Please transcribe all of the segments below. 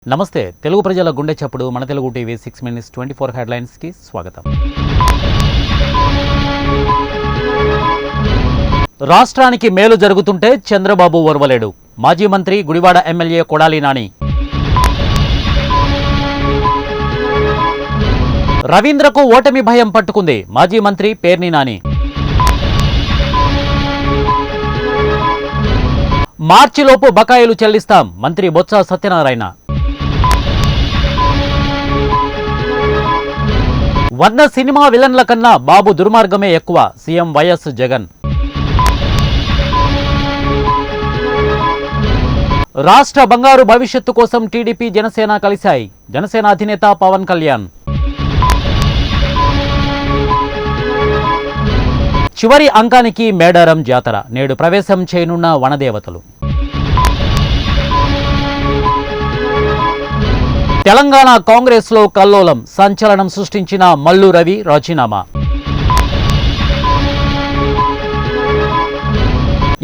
నమస్తే తెలుగు ప్రజల గుండె చప్పుడు మన తెలుగు టీవీ 6 minutes 24 హెడ్లైన్స్ కి స్వాగతం. రాష్ట్రానికి మేలు జరుగుతుంటే చంద్రబాబు ఓర్వలేడు. మాజీ మంత్రి గుడివాడ ఎమ్మెల్యే కొడాలి నాని. రవీంద్రకు ఓటమి భయం పట్టుకుంది. మాజీ మంత్రి పేర్ని నాని. మార్చిలోపు బకాయిలు చెల్లిస్తాం. మంత్రి బొత్స సత్యనారాయణ. 100 సినిమా విలన్ల కన్నా బాబు దుర్మార్గమే ఎక్కువ. CM YS Jagan. రాష్ట్ర బంగారు భవిష్యత్తు కోసం టీడీపీ జనసేన కలిశాయి. జనసేన అధినేత పవన్ కళ్యాణ్. చివరి అంకానికి మేడారం జాతర. నేడు ప్రవేశం చేయనున్న వనదేవతలు. తెలంగాణ కాంగ్రెస్ లో కల్లోలం. సంచలనం సృష్టించిన మల్లు రవి రాజీనామా.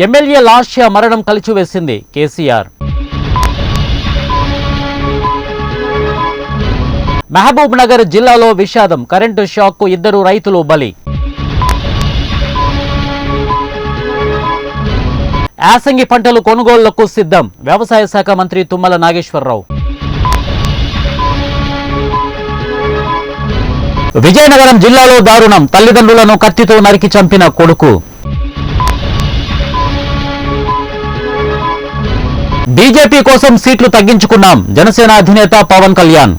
ఎమ్మెల్యే లాస్య మరణం కలిచివేసింది కేసీఆర్. మహబూబ్ నగర్ జిల్లాలో విషాదం. కరెంటు షాక్ కు 2 రైతులు బలి. యాసంగి పంటలు కొనుగోళ్లకు సిద్ధం. వ్యవసాయ శాఖ మంత్రి తుమ్మల నాగేశ్వరరావు. విజయనగరం జిల్లాలో దారుణం. తల్లిదండ్రులను కత్తితో నరికి చంపిన కొడుకు. బీజేపీ కోసం సీట్లు తగ్గించుకున్నాం. జనసేన అధినేత పవన్ కళ్యాణ్.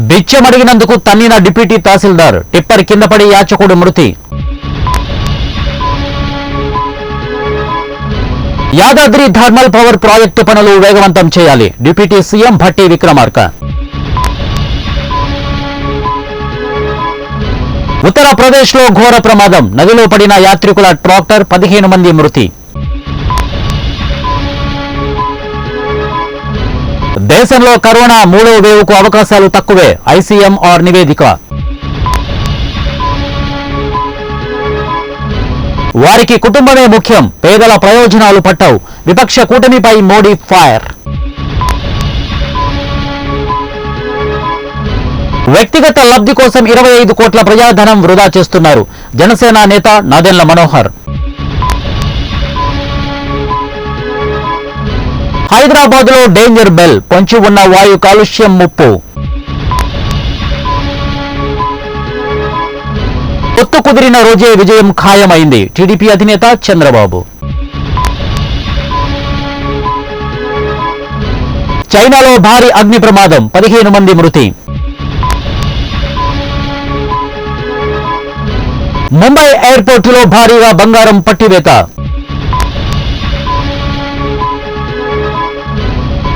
బిచ్చమడిగినందుకు తన్నిన డిప్యూటీ తహసీల్దార్. టిప్పర్ కింద పడి యాచకుడు మృతి. యాదాద్రి థర్మల్ పవర్ ప్రాజెక్టు పనులు వేగవంతం చేయాలి. Deputy CM Bhatti Vikramarka. ఉత్తరప్రదేశ్లో ఘోర ప్రమాదం. నదిలో పడిన యాత్రికుల ట్రాక్టర్. 15 మంది మృతి. దేశంలో కరోనా 3వ వేవ్కు అవకాశాలు తక్కువే. ఐసీఎంఆర్ నివేదిక. వారికి కుటుంబమే ముఖ్యం. పేదల ప్రయోజనాలు పట్టవు. విపక్ష కూటమిపై మోడీ ఫైర్. వ్యక్తిగత లబ్ధి కోసం 25 కోట్ల ప్రజాధనం వృధా చేస్తున్నారు. జనసేన నేత నాదెండ్ల మనోహర్. హైదరాబాద్ లో డేంజర్ బెల్. పొంచి ఉన్న వాయు కాలుష్యం ముప్పు. పొత్తు కుదిరిన రోజే విజయం ఖాయమైంది. టీడీపీ అధినేత చంద్రబాబు. చైనాలో భారీ అగ్ని ప్రమాదం. 15 మంది మృతి. ముంబై ఎయిర్పోర్టులో భారీగా బంగారం పట్టివేత.